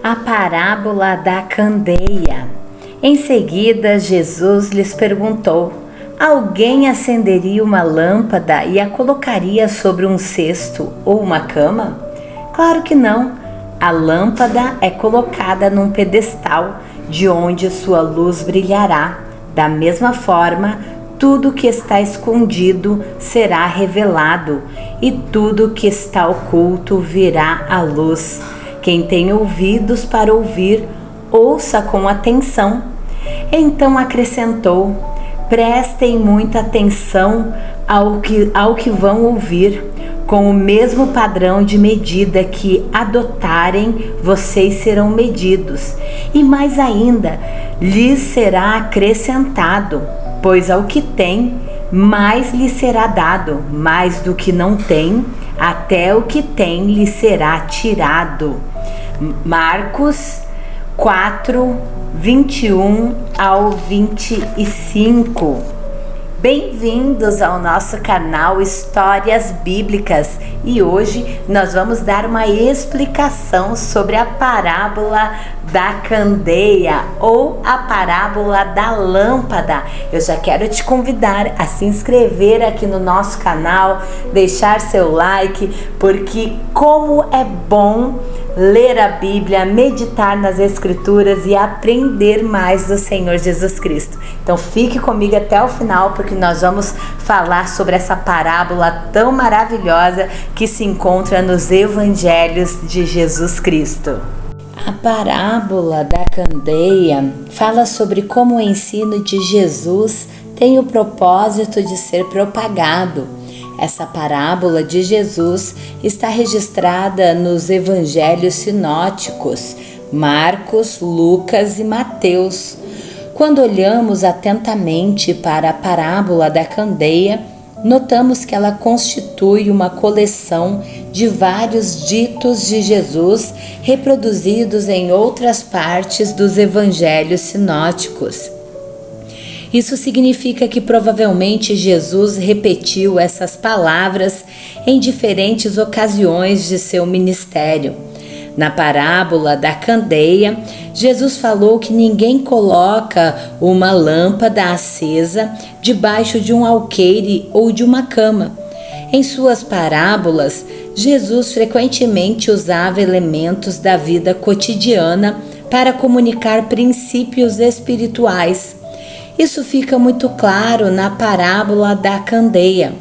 A parábola da candeia. Em seguida, Jesus lhes perguntou: alguém acenderia uma lâmpada e a colocaria sobre um cesto ou uma cama? Claro que não. A lâmpada é colocada num pedestal, de onde sua luz brilhará. Da mesma forma, tudo que está escondido será revelado, e tudo que está oculto virá à luz. Quem tem ouvidos para ouvir, ouça com atenção. Então acrescentou: prestem muita atenção ao que vão ouvir. Com o mesmo padrão de medida que adotarem, vocês serão medidos. E mais ainda, lhes será acrescentado, pois ao que tem, mais lhe será dado, mais do que não tem, até o que tem lhe será tirado. Marcos 4, 21 ao 25. Bem-vindos ao nosso canal Histórias Bíblicas, e hoje nós vamos dar uma explicação sobre a parábola da candeia ou a parábola da lâmpada. Eu já quero te convidar a se inscrever aqui no nosso canal, deixar seu like, porque como é bom ler a Bíblia, meditar nas Escrituras e aprender mais do Senhor Jesus Cristo. Então fique comigo até o final, porque nós vamos falar sobre essa parábola tão maravilhosa que se encontra nos Evangelhos de Jesus Cristo. A parábola da candeia fala sobre como o ensino de Jesus tem o propósito de ser propagado. Essa parábola de Jesus está registrada nos evangelhos sinóticos, Marcos, Lucas e Mateus. Quando olhamos atentamente para a parábola da candeia, notamos que ela constitui uma coleção de vários ditos de Jesus reproduzidos em outras partes dos evangelhos sinóticos. Isso significa que provavelmente Jesus repetiu essas palavras em diferentes ocasiões de seu ministério. Na parábola da candeia, Jesus falou que ninguém coloca uma lâmpada acesa debaixo de um alqueire ou de uma cama. Em suas parábolas, Jesus frequentemente usava elementos da vida cotidiana para comunicar princípios espirituais. Isso fica muito claro na parábola da candeia.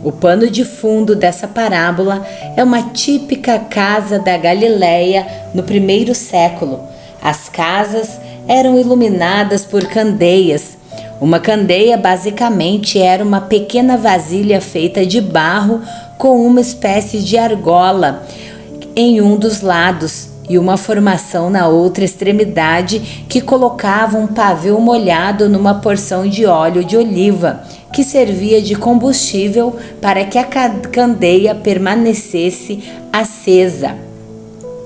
O pano de fundo dessa parábola é uma típica casa da Galileia no primeiro século. As casas eram iluminadas por candeias. Uma candeia basicamente era uma pequena vasilha feita de barro com uma espécie de argola em um dos lados e uma formação na outra extremidade que colocava um pavio molhado numa porção de óleo de oliva, que servia de combustível para que a candeia permanecesse acesa.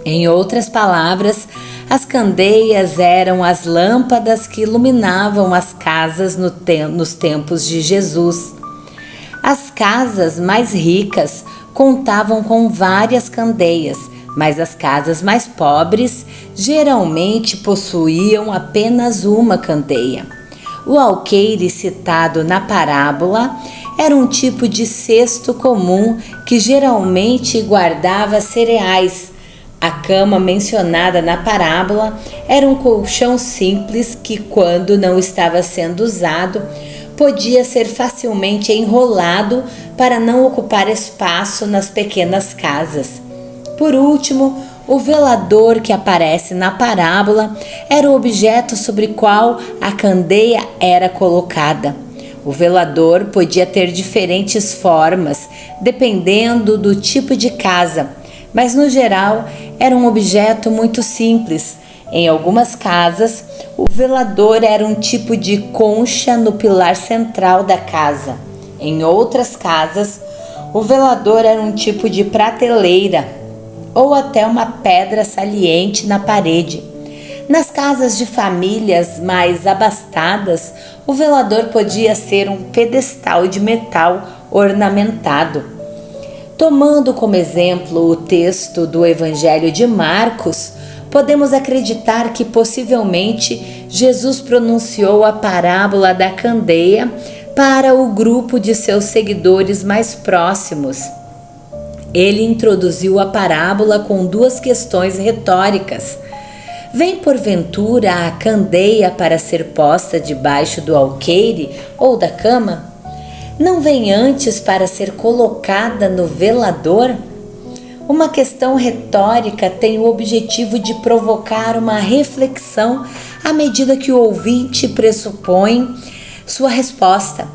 Em outras palavras, as candeias eram as lâmpadas que iluminavam as casas nos tempos de Jesus. As casas mais ricas contavam com várias candeias, mas as casas mais pobres geralmente possuíam apenas uma candeia. O alqueire citado na parábola era um tipo de cesto comum que geralmente guardava cereais. A cama mencionada na parábola era um colchão simples que, quando não estava sendo usado, podia ser facilmente enrolado para não ocupar espaço nas pequenas casas. Por último, o velador que aparece na parábola era o objeto sobre qual a candeia era colocada. O velador podia ter diferentes formas, dependendo do tipo de casa, mas no geral era um objeto muito simples. Em algumas casas, o velador era um tipo de concha no pilar central da casa. Em outras casas, o velador era um tipo de prateleira ou até uma pedra saliente na parede. Nas casas de famílias mais abastadas, o velador podia ser um pedestal de metal ornamentado. Tomando como exemplo o texto do Evangelho de Marcos, podemos acreditar que possivelmente Jesus pronunciou a parábola da candeia para o grupo de seus seguidores mais próximos. Ele introduziu a parábola com duas questões retóricas. Vem porventura a candeia para ser posta debaixo do alqueire ou da cama? Não vem antes para ser colocada no velador? Uma questão retórica tem o objetivo de provocar uma reflexão à medida que o ouvinte pressupõe sua resposta.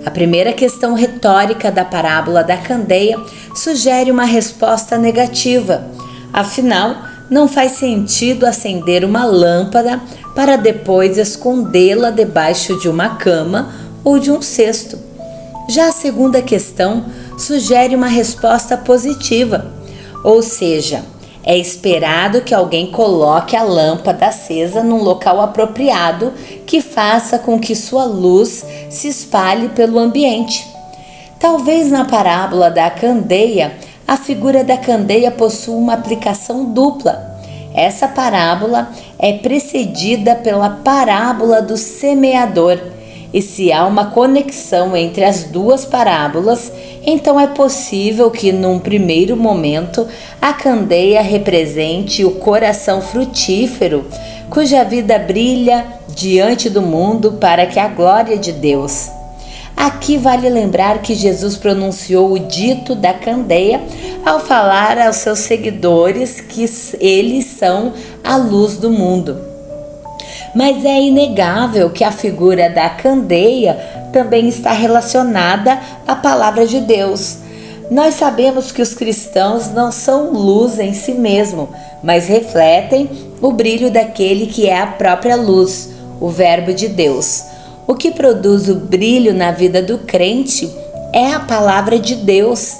A primeira questão retórica da parábola da candeia sugere uma resposta negativa. Afinal, não faz sentido acender uma lâmpada para depois escondê-la debaixo de uma cama ou de um cesto. Já a segunda questão sugere uma resposta positiva, ou seja, é esperado que alguém coloque a lâmpada acesa num local apropriado que faça com que sua luz se espalhe pelo ambiente. Talvez na parábola da candeia, a figura da candeia possua uma aplicação dupla. Essa parábola é precedida pela parábola do semeador. E se há uma conexão entre as duas parábolas, então é possível que, num primeiro momento, a candeia represente o coração frutífero, cuja vida brilha diante do mundo para que a glória de Deus. Aqui vale lembrar que Jesus pronunciou o dito da candeia ao falar aos seus seguidores que eles são a luz do mundo. Mas é inegável que a figura da candeia também está relacionada à palavra de Deus. Nós sabemos que os cristãos não são luz em si mesmo, mas refletem o brilho daquele que é a própria luz, o Verbo de Deus. O que produz o brilho na vida do crente é a palavra de Deus.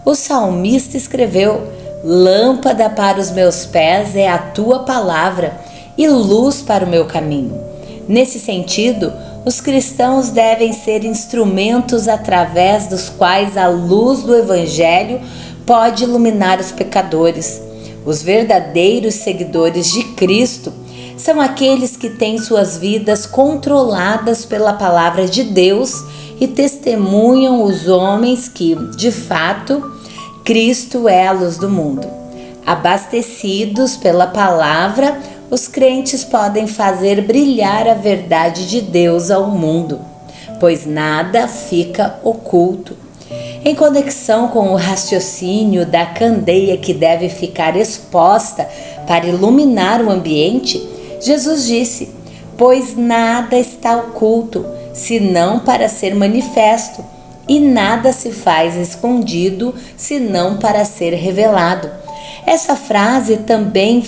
O salmista escreveu: "Lâmpada para os meus pés é a tua palavra e luz para o meu caminho." Nesse sentido, os cristãos devem ser instrumentos através dos quais a luz do Evangelho pode iluminar os pecadores. Os verdadeiros seguidores de Cristo são aqueles que têm suas vidas controladas pela palavra de Deus e testemunham os homens que, de fato, Cristo é a luz do mundo. Abastecidos pela palavra, os crentes podem fazer brilhar a verdade de Deus ao mundo, pois nada fica oculto. Em conexão com o raciocínio da candeia que deve ficar exposta para iluminar o ambiente, Jesus disse: "Pois nada está oculto, senão para ser manifesto, e nada se faz escondido, senão para ser revelado." Essa frase também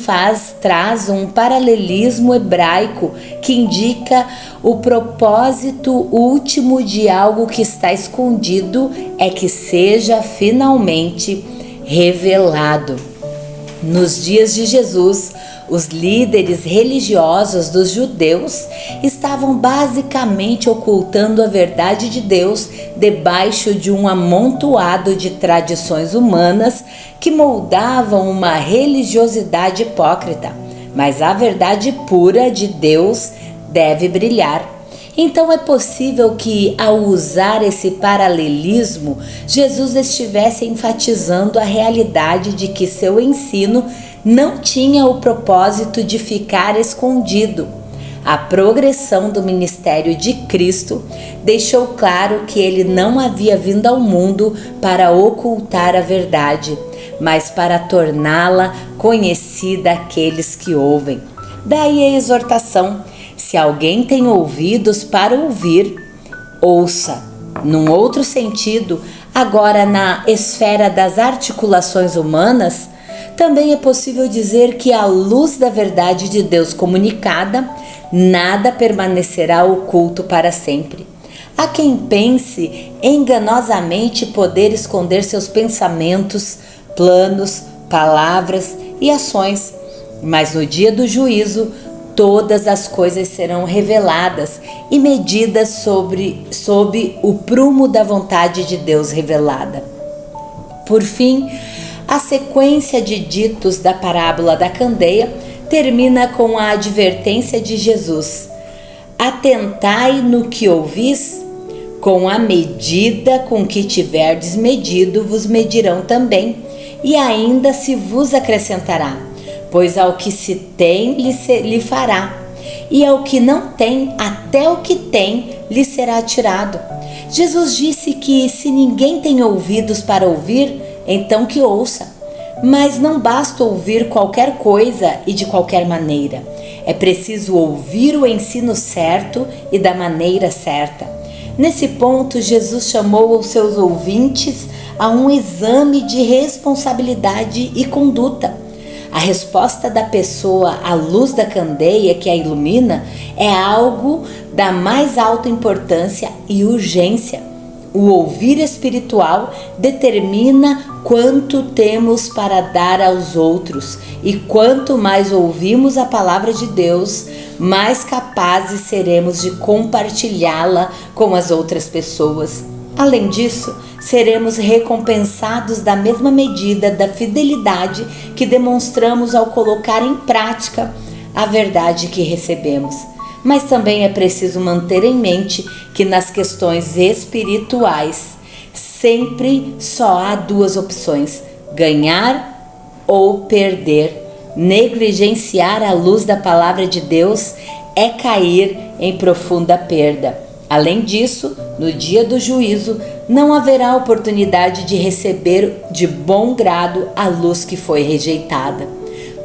traz um paralelismo hebraico que indica o propósito último de algo que está escondido é que seja finalmente revelado. Nos dias de Jesus, os líderes religiosos dos judeus estavam basicamente ocultando a verdade de Deus debaixo de um amontoado de tradições humanas que moldavam uma religiosidade hipócrita. Mas a verdade pura de Deus deve brilhar. Então é possível que, ao usar esse paralelismo, Jesus estivesse enfatizando a realidade de que seu ensino não tinha o propósito de ficar escondido. A progressão do ministério de Cristo deixou claro que ele não havia vindo ao mundo para ocultar a verdade, mas para torná-la conhecida àqueles que ouvem. Daí a exortação: se alguém tem ouvidos para ouvir, ouça. Num outro sentido, agora na esfera das articulações humanas, também é possível dizer que à luz da verdade de Deus comunicada, nada permanecerá oculto para sempre. Há quem pense enganosamente poder esconder seus pensamentos, planos, palavras e ações, mas no dia do juízo, todas as coisas serão reveladas e medidas sob o prumo da vontade de Deus revelada. Por fim, a sequência de ditos da parábola da candeia termina com a advertência de Jesus: atentai no que ouvis, com a medida com que tiverdes medido, vos medirão também, e ainda se vos acrescentará. Pois ao que se tem lhe fará, e ao que não tem, até o que tem lhe será tirado. Jesus disse que se ninguém tem ouvidos para ouvir, então que ouça. Mas não basta ouvir qualquer coisa e de qualquer maneira. É preciso ouvir o ensino certo e da maneira certa. Nesse ponto, Jesus chamou os seus ouvintes a um exame de responsabilidade e conduta. A resposta da pessoa à luz da candeia que a ilumina é algo da mais alta importância e urgência. O ouvir espiritual determina quanto temos para dar aos outros, e quanto mais ouvimos a palavra de Deus, mais capazes seremos de compartilhá-la com as outras pessoas. Além disso, seremos recompensados da mesma medida da fidelidade que demonstramos ao colocar em prática a verdade que recebemos. Mas também é preciso manter em mente que nas questões espirituais sempre só há duas opções: ganhar ou perder. Negligenciar a luz da palavra de Deus é cair em profunda perda. Além disso, no dia do juízo, não haverá oportunidade de receber de bom grado a luz que foi rejeitada.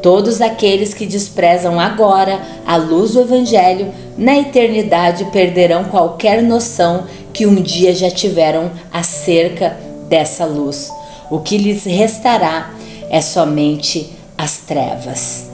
Todos aqueles que desprezam agora a luz do Evangelho, na eternidade perderão qualquer noção que um dia já tiveram acerca dessa luz. O que lhes restará é somente as trevas.